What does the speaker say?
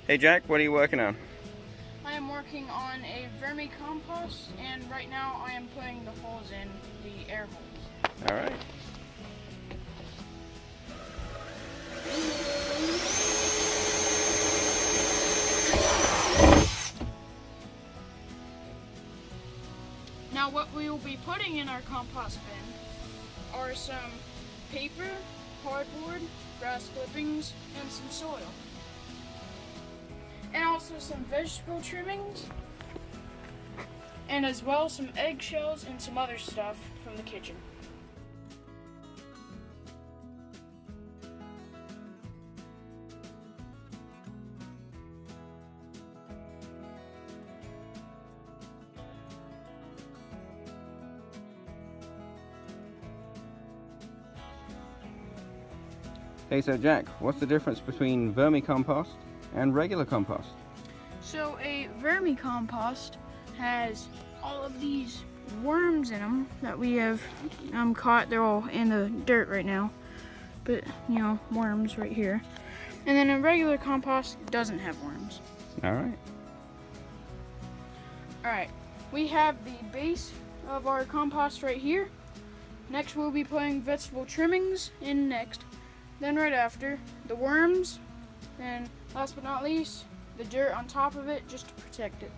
Hey Jack, what are you working on? I am working on a Vermi-Compost, and right now I am putting the holes in, the air holes. All right. Now what we will be putting in our compost bin are some paper, cardboard, grass clippings, and some soil. And also some vegetable trimmings, and as well some eggshells and some other stuff from the kitchen. Hey, so Jack, what's the difference between vermicompost and regular compost? So a vermicompost has all of these worms in them that we have caught. They're all in the dirt right now, but you know, worms right here. And then a regular compost doesn't have worms. All right. Alright, we have the base of our compost right here. Next we'll be putting vegetable trimmings in next. Then right after, the worms. Then last but not least, the dirt on top of it just to protect it.